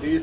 20